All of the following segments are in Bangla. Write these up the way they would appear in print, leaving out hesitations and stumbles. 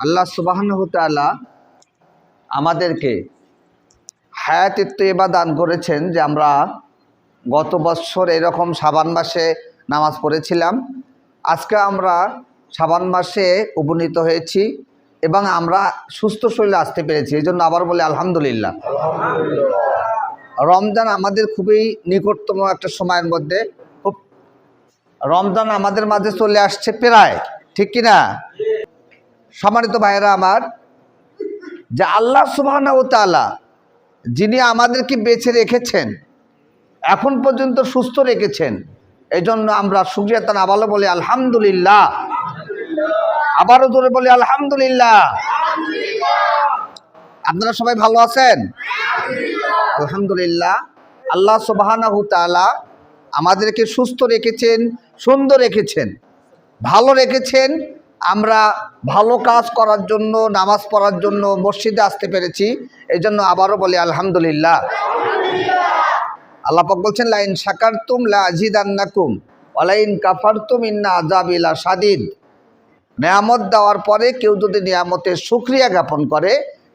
আল্লাহ সুবহানাহু ওয়া তাআলা আমাদেরকে হায়াতুত তয়্যিবা দান করেছেন যে আমরা গত বছর এরকম শাবান মাসে নামাজ পড়েছিলাম। আজকে আমরা শাবান মাসে উপনীত হয়েছি এবং আমরা সুস্থ শরীরে আসতে পেরেছি, এই জন্য আবার বলি আলহামদুলিল্লাহ। রমজান আমাদের খুবই নিকটতম একটা সময়ের মধ্যে, রমজান আমাদের মাঝে চলে আসছে প্রায়, ঠিক কিনা? সম্মানিত ভাইয়েরা আমার, যে আল্লাহ সুবহানাহু ওয়া তাআলা যিনি আমাদেরকে বেঁচে রেখেছেন, এখন পর্যন্ত সুস্থ রেখেছেন, এই জন্য আমরা শুকরিয়া তান আবারও বলি আলহামদুলিল্লাহ। আবারও জোরে বলি আলহামদুলিল্লাহ। আপনারা সবাই ভালো আছেন? আলহামদুলিল্লাহ। আল্লাহ সুবহানাহু ওয়া তাআলা আমাদেরকে সুস্থ রেখেছেন, সুন্দর রেখেছেন, ভালো রেখেছেন। আমরা ভালো কাজ করার জন্য, নামাজ পড়ার জন্য মসজিদে আসতে পেরেছি, এই জন্য আবারও বলি আলহামদুলিল্লাহ। আল্লাহ পাক বলছেন লাইন শাকারতুম লা আযীদান্নাকুম ওয়া লাইন কাফারতুম ইন্না আযাবি লাশাদীদ। নিয়ামত দেওয়ার পরে কেউ যদি নিয়ামতের শুকরিয়া জ্ঞাপন করে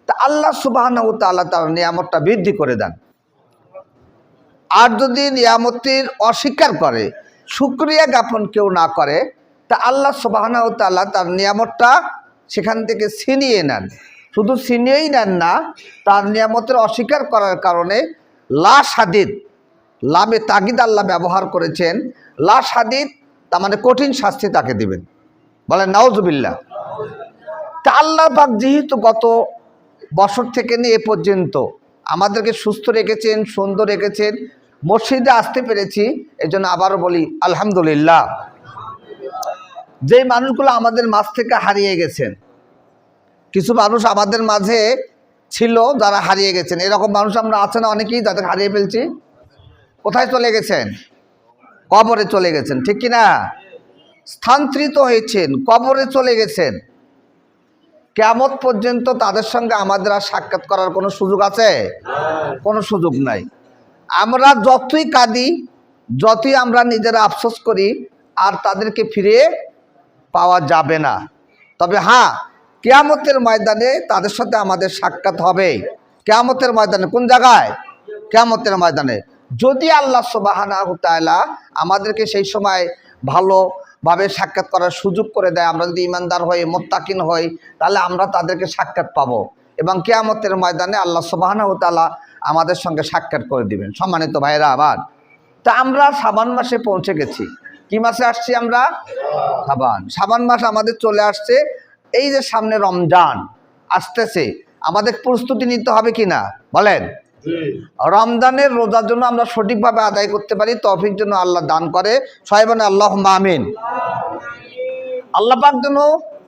তা আল্লাহ সুবহানাহু ওয়া তাআলা তার নিয়ামতটা বৃদ্ধি করে দেন। আর যদি নিয়ামতের অস্বীকার করে, শুকরিয়া জ্ঞাপন কেউ না করে, তা আল্লাহ সুবহানাহু ওয়া তাআলা তার নিয়ামতটা সেখান থেকে ছিনিয়ে নেন। শুধু ছিনিয়েই নেন না, তার নিয়ামতের অস্বীকার করার কারণে লাশাদীদ, লামে তাগিদ আল্লাহ ব্যবহার করেছেন। লাশাদীদ তার মানে কঠিন শাস্তি তাকে দিবেন। বলেন নাউজুবিল্লাহ। তা আল্লাহ পাক যেহেতু গত বছর থেকে নিয়ে এ পর্যন্ত আমাদেরকে সুস্থ রেখেছেন, সুন্দর রেখেছেন, মসজিদে আসতে পেরেছি, এই জন্য আবারও বলি আলহামদুলিল্লাহ। যেই মানুষগুলো আমাদের মাঝ থেকে হারিয়ে গেছেন, কিছু মানুষ আমাদের মাঝে ছিল যারা হারিয়ে গেছেন, এরকম মানুষ আমরা আছে না অনেকেই, যাদের হারিয়ে ফেলছি। কোথায় চলে গেছেন? কবরে চলে গেছেন, ঠিক কিনা? স্থানান্তরিত হয়েছেন, কবরে চলে গেছেন। কিয়ামত পর্যন্ত তাদের সঙ্গে আমাদের আর সাক্ষাৎ করার কোনো সুযোগ আছে? কোনো সুযোগ নাই। আমরা যতই কাঁদি, যতই আমরা নিজেরা আফসোস করি, আর তাদেরকে ফিরে পাওয়া যাবে না। তবে হ্যাঁ, কিয়ামতের ময়দানে তাদের সাথে আমাদের সাক্ষাৎ হবে। কিয়ামতের ময়দানে কোন জায়গায়? কিয়ামতের ময়দানে। যদি আল্লাহ সুবহানাহু ওয়া তাআলা আমাদেরকে সেই সময় ভালোভাবে সাক্ষাৎ করার সুযোগ করে দেয়, আমরা যদি ঈমানদার হই, মুত্তাকিন হই, তাহলে আমরা তাদেরকে সাক্ষাৎ পাবো এবং কিয়ামতের ময়দানে আল্লাহ সুবহানাহু ওয়া তাআলা আমাদের সঙ্গে সাক্ষাৎ করে দিবেন। সম্মানিত ভাইরা আমার, তা আমরা শাবান মাসে পৌঁছে গেছি। কি মাসে আসছি আমরা? শাবান। শাবান মাস আমাদের চলে আসছে। এই যে সামনে রমজান আসতেছে, আমাদের প্রস্তুতি নিতে হবে কি না বলেন? রমজানের রোজার জন্য আমরা সঠিকভাবে আদায় করতে পারি, তৌফিক জন্য আল্লাহ দান করে। সবাই বলেন আল্লাহুম্মা আমিন। আল্লাহ পাক জন্য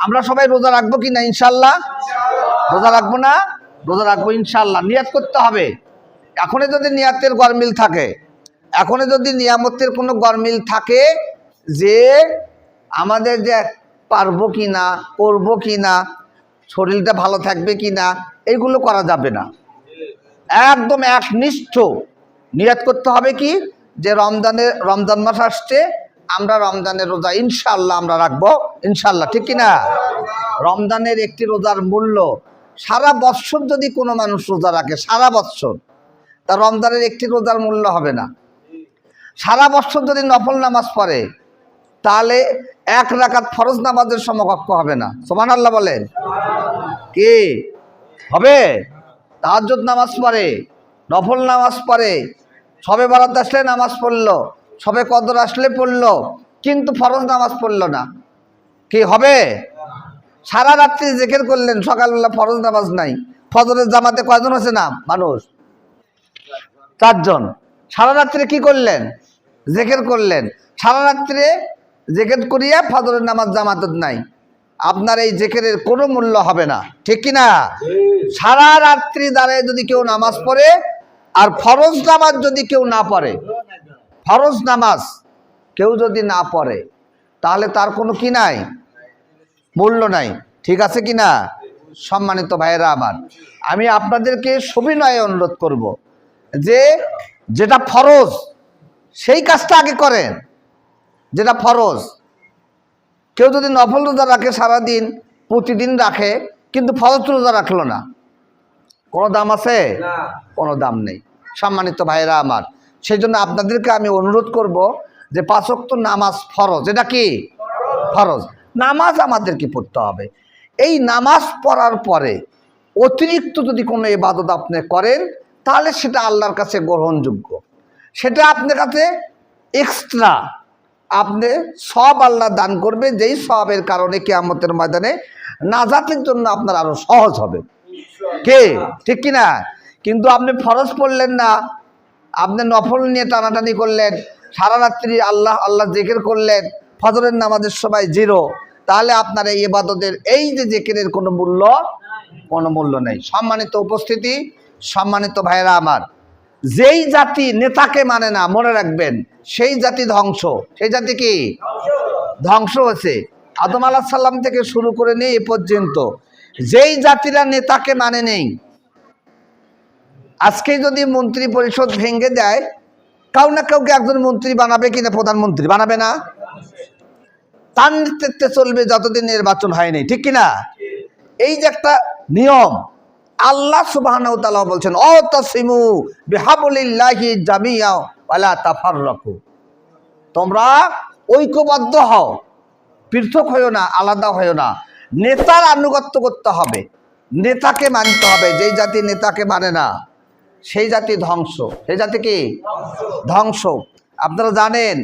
আমরা সবাই রোজা রাখবো কি না? ইনশাআল্লাহ রোজা রাখবো না? রোজা রাখবো ইনশাআল্লাহ। নিয়াত করতে হবে। এখনই যদি নিয়াতের গরমিল থাকে, এখনই যদি নিয়ামতের কোনো গরমিল থাকে যে আমাদের যে পারবো কি না, করবো কি না, শরীরটা ভালো থাকবে কি না, এইগুলো করা যাবে না। একদম একনিষ্ঠ নিয়াত করতে হবে কি যে রমজান মাস আসছে, আমরা রমজানের রোজা ইনশাআল্লাহ আমরা রাখবো, ইনশাআল্লাহ, ঠিক কিনা? রমজানের একটি রোজার মূল্য সারা বৎসর যদি কোনো মানুষ রোজা রাখে, সারা বৎসর, তা রমজানের একটি রোজার মূল্য হবে না। সারা বৎসর যদি নফল নামাজ পড়ে, তাহলে এক রাকাত ফরজ নামাজের সমকক্ষ হবে না। সুবহানাল্লাহ বলেন। কি হবে? তাহাজ্জুদ নামাজ পড়ে, নফল নামাজ পড়ে, শবে বরাত আসলে নামাজ পড়লো, শবে কদর আসলে পড়লো, কিন্তু ফরজ নামাজ পড়লো না, কি হবে? সারা রাত্রি জিকির করলেন, সকালবেলা ফরজ নামাজ নাই। ফজরের জামাতে কয়জন আছে না মানুষ? 4 জন। সারা রাত্রে কি করলেন? জিকির করলেন। সারা রাত্রে জিকির করিয়া ফজরের নামাজ জামাত নাই। আপনার এই জিকিরের কোনো মূল্য হবে না, ঠিক কিনা? সারা রাত্রি দাঁড়ায় যদি কেউ নামাজ পড়ে, আর ফরজ নামাজ যদি কেউ না পড়ে, ফরজ নামাজ কেউ যদি না পড়ে, তাহলে তার কোনো কি নাই? মূল্য নাই, ঠিক আছে কিনা? সম্মানিত ভাইয়েরা আমার, আমি আপনাদেরকে সবিনয়ে অনুরোধ করব যে যেটা ফরজ সেই কাজটা আগে করেন। যেটা ফরজ, কেউ যদি নফল রোজা রাখে সারাদিন, প্রতিদিন রাখে কিন্তু ফরজ রোজা রাখলো না, কোনো দাম আছে? কোনো দাম নেই। সম্মানিত ভাইরা আমার, সেই জন্য আপনাদেরকে আমি অনুরোধ করব যে 5 ওয়াক্ত নামাজ ফরজ। এটা কি ফরজ? নামাজ আমাদেরকে পড়তে হবে। এই নামাজ পড়ার পরে অতিরিক্ত যদি কোনো ইবাদত আপনি করেন তাহলে সেটা আল্লাহর কাছে গ্রহণযোগ্য, সেটা আপনার কাছে এক্সট্রা আপনি সব আল্লাহ দান করবে, যেই সবের কারণে কিয়ামতের ময়দানে নাজাতের জন্য আপনার আরো সহজ হবে। কে ঠিক কিনা? কিন্তু আপনি ফরজ পড়লেন না, আপনি নফল নিয়ে টানাটানি করলেন, সারা রাত্রি আল্লাহ আল্লাহ জিকির করলেন, ফজরের নামাজের সময় 0, তাহলে আপনার এই ইবাদতের এই যে জিকিরের কোনো মূল্য নেই। সম্মানিত উপস্থিতি, সম্মানিত ভাইরা আমার, যেই জাতি নেতাকে মানে না, মনে রাখবেন সেই জাতি ধ্বংস। সেই জাতি কি ধ্বংস হয়েছে? আদম আলাইহিস সালাম থেকে শুরু করে নিয়ে এ পর্যন্ত যেই জাতিরা নেতাকে মানে নেই, আজকে যদি মন্ত্রী পরিষদ ভেঙে দেয়, কাউ না কাউকে একজন মন্ত্রী বানাবে কিনা? প্রধানমন্ত্রী বানাবে না? তার নেতৃত্বে চলবে যতদিন নির্বাচন হয়নি, ঠিক কিনা? এই যে একটা নিয়ম, আল্লাহ সুবহানাহু ওয়া তাআলা বলছেন অতাসিমু বিহাবলিল্লাহি জামিয়া ওয়ালা তাফাররাকু, তোমরা ঐক্যবদ্ধ হও, পৃথক হইও না, আলাদা হইও না। নেতার আনুগত্য করতে হবে, নেতাকে মানতে হবে। যেই জাতি নেতাকে মানে না সেই জাতি ধ্বংস। সেই জাতি কি ধ্বংস। আপনারা জানেন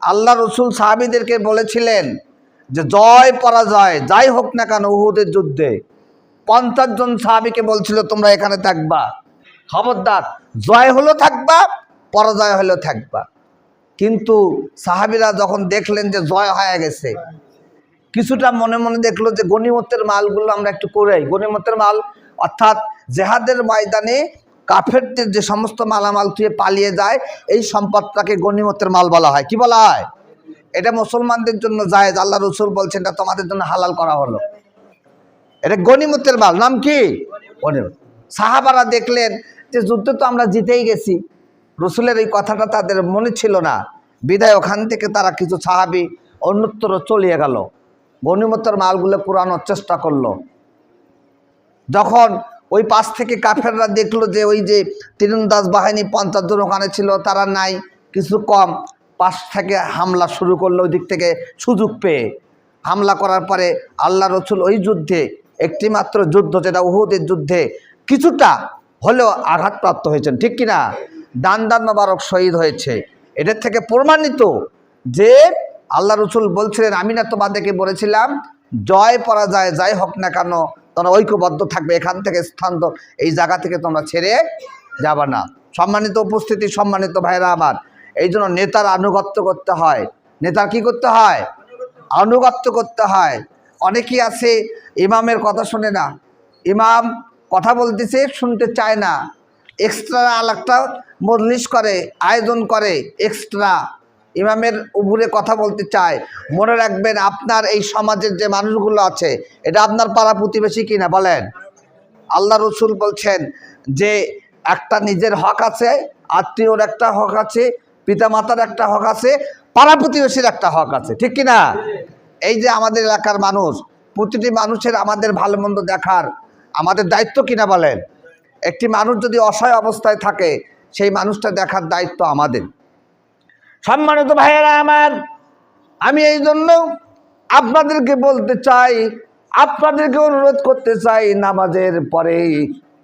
আল্লাহ রসুল সাহাবীদেরকে বলেছিলেন যে জয় পরাজয় যাই হোক না কেন, উহুদের যুদ্ধে 50 জন সাহাবীকে বলছিল তোমরা এখানে থাকবা, খবরদার, জয় হলো থাকবা, পরাজয় হলেও থাকবা। কিন্তু সাহাবীরা যখন দেখলেন যে জয় হয়ে গেছে, কিছুটা মনে মনে দেখলো যে গনিমতের মালগুলো আমরা একটু করাই। গনিমতের মাল অর্থাৎ জেহাদের ময়দানে কাফেরদের যে সমস্ত মালামাল থুয়ে পালিয়ে যায়, এই সম্পদটাকে গনিমতের মাল বলা হয়। কি বলা হয়? এটা মুসলমানদের জন্য জায়েজ, আল্লাহ রসুল বলছেন এটা তোমাদের জন্য হালাল করা হলো, এটা গনিমতের মাল। নাম কি? গনিমত। সাহাবারা দেখলেন যে যুদ্ধে তো আমরা জিতেই গেছি, রসুলের এই কথাটা তাদের মনে ছিল না, বিদায় ওখান থেকে তারা কিছু সাহাবী অন্যত্র চলিয়ে গেল, গনিমতের মালগুলো কুড়ানোর চেষ্টা করলো। যখন ওই পাশ থেকে কাফেররা দেখলো যে ওই যে তীরন্দাজ বাহিনী 50 জন ওখানে ছিল, তারা নাই, কিছু কম, পাশ থেকে হামলা শুরু করলো। ওই দিক থেকে সুযোগ পেয়ে হামলা করার পরে আল্লাহ রসুল ওই যুদ্ধে, একটি মাত্র যুদ্ধ যেটা উহুদের যুদ্ধে, কিছুটা হলেও আঘাতপ্রাপ্ত হয়েছেন, ঠিক কিনা? দান মোবারক শহীদ হয়েছে। এটার থেকে প্রমাণিত যে আল্লাহ রসুল বলছিলেন আমি না তোমাদেরকে বলেছিলাম জয় পরাজয় যাই হোক না কেন তোমরা ঐক্যবদ্ধ থাকবে, এখান থেকে স্থান এই জায়গা থেকে তোমরা ছেড়ে যাবে না। সম্মানিত উপস্থিতি, সম্মানিত ভাইরা আমার, এই জন্য নেতার আনুগত্য করতে হয়। নেতার কি করতে হয়? আনুগত্য করতে হয়। অনেকেই আছে ইমামের কথা শোনে না, ইমাম কথা বলতেছে শুনতে চায় না, এক্সট্রা আরেকটা মজলিস করে, আয়োজন করে, এক্সট্রা ইমামের উপরে কথা বলতে চায়। মনে রাখবেন আপনার এই সমাজের যে মানুষগুলো আছে এটা আপনার পাড়া প্রতিবেশী কিনা বলেন? আল্লাহ রসুল বলছেন যে একটা নিজের হক আছে, আত্মীয়র একটা হক আছে, পিতামাতার একটা হক আছে, পাড়া প্রতিবেশীর একটা হক আছে, ঠিক কিনা? এই যে আমাদের এলাকার মানুষ, প্রতিটি মানুষের আমাদের ভালো মন্দ দেখার আমাদের দায়িত্ব কিনা বলেন? একটি মানুষ যদি অসহায় অবস্থায় থাকে সেই মানুষটা দেখার দায়িত্ব আমাদের। সম্মানিত ভাইয়েরা আমার, আমি এই জন্য আপনাদেরকে বলতে চাই, আপনাদেরকে অনুরোধ করতে চাই, নামাজের পরে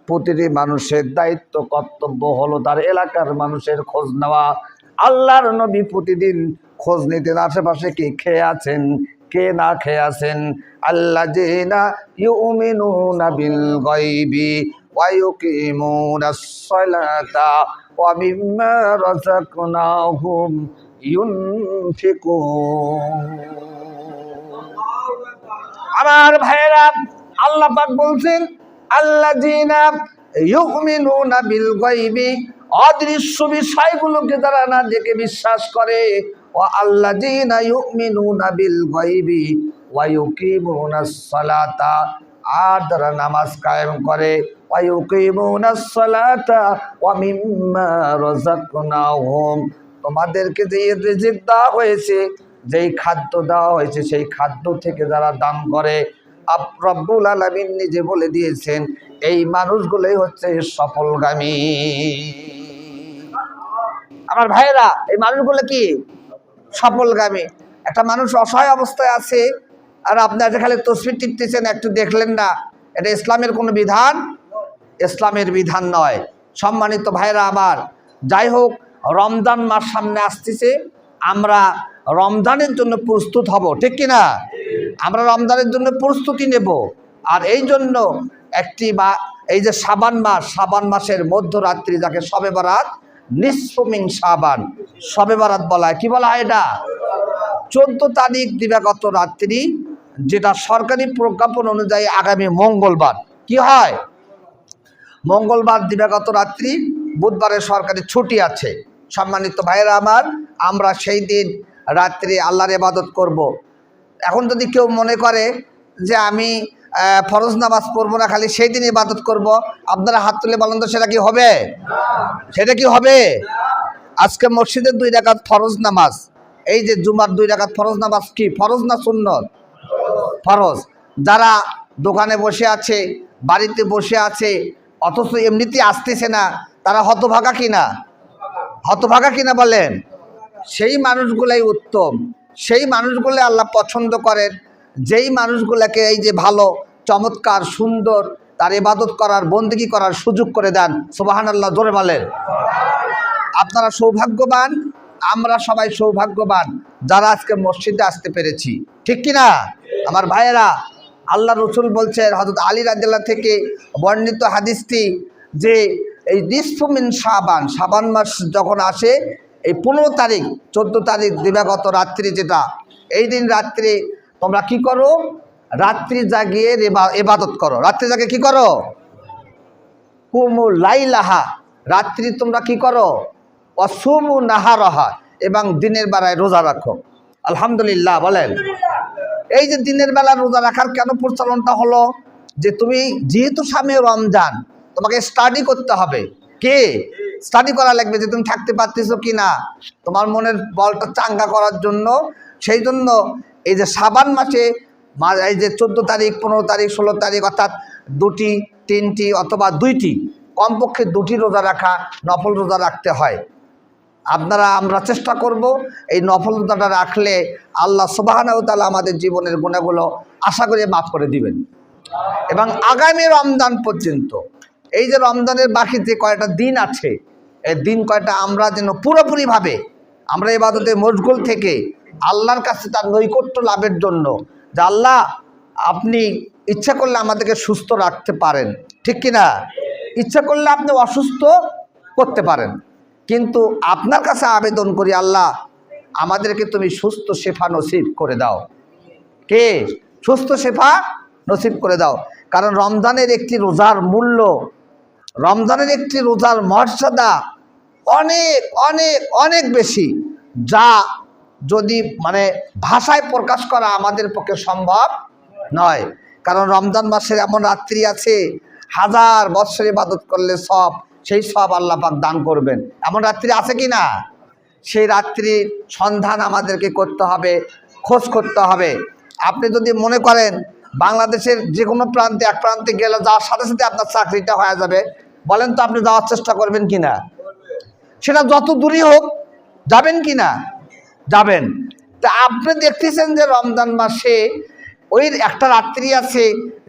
প্রতিটি মানুষের দায়িত্ব কর্তব্য হলো তার এলাকার মানুষের খোঁজ নেওয়া। আল্লাহর নবী প্রতিদিন খোঁজ নিতেন আশেপাশে কে খেয়ে আছেন, কে না খেয়ে আছেন। আল্লাযীনা ইউমিনুনা বিল গায়বি ওয়া ইউকিমুনাস সালাতা ওয়া মিম্মা রাযাকনাহুম ইউনফিকুন। আমার ভাইরা, আল্লাহ পাক বলছেন আল্লাযীনা ইউমিনুনা বিল গায়বি, অদৃশ্য বিষয়গুলোকে যারা না দেখে বিশ্বাস করে, ও আল্লাযীনা ইউমিনুনা বিল গায়বি ওয়া ইউকিমুনাস সালাতা, আর যারা নামাজ কায়েম করে, ওয়া ইউকিমুনাস সালাতা ওয়া মিম্মা রাযাকনাহুম, তোমাদেরকে যে রিজিক দেওয়া হয়েছে, যেই খাদ্য দেওয়া হয়েছে সেই খাদ্য থেকে যারা দান করে, রব্বুল আলামিন নিজে বলে দিয়েছেন এই মানুষগুলোই হচ্ছে সফলগামী। আমার ভাইয়েরা, এই মানুষগুলো কি সফলগামী? একটা মানুষ অসহায় অবস্থায় আছে আর আপনি আজ খালি তসবিহ টিপতেছেন, একটু দেখলেন না, এটা ইসলামের কোনো বিধান? ইসলামের বিধান নয়। সম্মানিত ভাইয়েরা আমার, যাই হোক, রমজান মাস সামনে আসতেছে, আমরা রমজানের জন্য প্রস্তুত হব, ঠিক কিনা? আমরা রমজানের জন্য প্রস্তুতি নেব। আর এই জন্য এই যে শাবান মাস, শাবান মাসের মধ্যরাত্রি যাকে শবে বরাত, নিসফু মিন শাবান, শবে বরাত বলা হয়। কি বলা হয় এটা? 14 তারিখ দিবাগত রাত্রি, যেটা সরকারি প্রজ্ঞাপন অনুযায়ী আগামী মঙ্গলবার। কি হয়? মঙ্গলবার দিবাগত রাত্রি, বুধবারে সরকারি ছুটি আছে। সম্মানিত ভাইয়েরা আমার, আমরা সেই দিন রাত্রি আল্লাহর ইবাদত করব। এখন যদি কেউ মনে করে যে আমি ফরজ নামাজ পড়বো না, খালি সেই দিন ইবাদত করব, আপনারা হাত তুলে বলেন তো সেটা কি হবে? সেটা কি হবে? আজকে মসজিদের 2 রাকাত ফরজ নামাজ, এই যে জুমার 2 রাকাত ফরজ নামাজ কি ফরজ না সুন্নত? ফরজ। যারা দোকানে বসে আছে, বাড়িতে বসে আছে, অথচ এমনিতে আসতেছে না, তারা হতভাগা কিনা? হতভাগা কিনা বলেন? সেই মানুষগুলাই উত্তম, সেই মানুষগুলো আল্লাহ পছন্দ করেন, যেই মানুষগুলোকে এই যে ভালো, চমৎকার, সুন্দর তার ইবাদত করার, বন্দেগী করার সুযোগ করে দেন। সুবহানাল্লাহ, জোরে বলেন। আপনারা সৌভাগ্যবান, আমরা সবাই সৌভাগ্যবান যারা আজকে মসজিদে আসতে পেরেছি, ঠিক কিনা? আমার ভাইয়েরা, আল্লাহ রসুল বলছেন, হযরত আলী রাদিয়াল্লাহু থেকে বর্ণিত হাদিসটি, যে এই নিসফু মিন শাবান, শাবান মাস যখন আসে, এই 15 তারিখ 14 তারিখ দিবাগত রাত্রি, যেটা এই দিন রাত্রি তোমরা কি করো? রাত্রি জাগিয়ে ইবাদত করো। রাত্রি জাগিয়ে কি করো? কুমু লাইলাহা, রাত্রি তোমরা কি করো? অসুমু নাহারাহা, এবং দিনের বেলায় রোজা রাখো। আলহামদুলিল্লাহ বলেন। এই যে দিনের বেলা রোজা রাখার কেন প্রচলনটা হলো? যে তুমি যেহেতু সামনে রমজান, তোমাকে স্টাডি করতে হবে। কে স্টাডি করা লাগবে যে তুমি থাকতে পারতেছো কি না, তোমার মনের বলটা চাঙ্গা করার জন্য। সেই জন্য এই যে শাবান মাসে, এই যে 14 তারিখ, 15 তারিখ, 16 তারিখ, অর্থাৎ 2টি, 3টি অথবা 2টি, কমপক্ষে 2টি রোজা রাখা, নফল রোজা রাখতে হয়। আমরা চেষ্টা করব এই নফল রোজাটা রাখলে আল্লাহ সুবহানাহু ওয়া তাআলা আমাদের জীবনের গুনাহগুলো আশা করে মাফ করে দিবেন। এবং আগামী রমজান পর্যন্ত, এই যে রমজানের বাকি যে কয়টা দিন আছে, এই দিন কয়টা আমরা যেন পুরোপুরিভাবে আমরা ইবাদতে মশগুল থেকে আল্লাহর কাছে তার নৈকট্য লাভের জন্য, যে আল্লাহ আপনি ইচ্ছা করলে আমাদেরকে সুস্থ রাখতে পারেন, ঠিক কিনা? ইচ্ছা করলে আপনি অসুস্থ করতে পারেন, কিন্তু আপনার কাছে আবেদন করি, আল্লাহ আমাদেরকে তুমি সুস্থ শেফা নসিব করে দাও। কে? সুস্থ শেফা নসিব করে দাও। কারণ রমজানের একটি রোজার মূল্য, রমজানের একটি রোজার মর্যাদা অনেক অনেক অনেক বেশি, যা যদি ভাষায় প্রকাশ করা আমাদের পক্ষে সম্ভব নয়। কারণ রমজান মাসের এমন রাত্রি আছে, 1000 বৎসর ইবাদত করলে সেই সব আল্লাহ পাক দান করবেন। এমন রাত্রি আছে কি না? সেই রাত্রির সন্ধান আমাদেরকে করতে হবে, খোঁজ করতে হবে। আপনি যদি মনে করেন বাংলাদেশের যে কোনো প্রান্তে, এক প্রান্তে গেলে যাওয়ার সাথে সাথে আপনার চাকরিটা হয়ে যাবে, বলেন তো আপনি যাওয়ার চেষ্টা করবেন কি না? সেটা যত দূরই হোক, যাবেন কি না? যাবেন। তা আপনি দেখতেছেন যে রমজান মাসে ওই একটা রাত্রি আছে,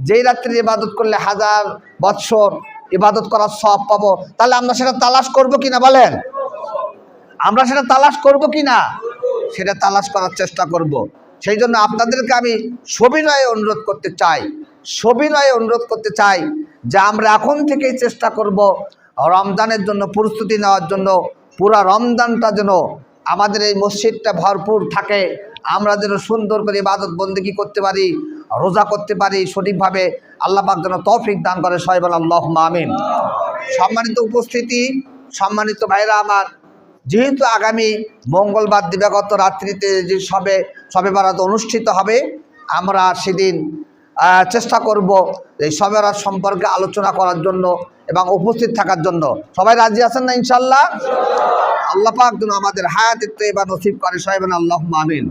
যেই রাত্রি ইবাদত করলে 1000 বৎসর ইবাদত করার সওয়াব পাবো। তাহলে আমরা সেটা তালাশ করব কিনা বলেন? আমরা সেটা তালাশ করব কিনা? সেটা তালাশ করার চেষ্টা করব। সেই জন্য আপনাদেরকে আমি সবিনয়ে অনুরোধ করতে চাই যে আমরা এখন থেকেই চেষ্টা করব রমজানের জন্য প্রস্তুতি নেওয়ার জন্য। পুরা রমজানটা যেন আমাদের এই মসজিদটা ভরপুর থাকে, আমরা যেন সুন্দর করে ইবাদত বন্দেগী করতে পারি, রোজা করতে পারি সঠিকভাবে। আল্লাহ পাক যেন তৌফিক দান করে, সবাই বলেন আল্লাহুম্মা আমিন। সম্মানিত উপস্থিতি, সম্মানিত ভাইরা আমার, যেহেতু আগামী মঙ্গলবার দিবাগত রাত্রিতে যে শবে বরাত অনুষ্ঠিত হবে, আমরা সেদিন চেষ্টা করব এই শবে বরাত সম্পর্কে আলোচনা করার জন্য এবং উপস্থিত থাকার জন্য। সবাই রাজি আছেন না ইনশাআল্লাহ? আল্লাহ পাক যেন আমাদের হায়াতে তৈয়বা নসিব করে, সবাই বলেন আল্লাহুম্মা আমিন।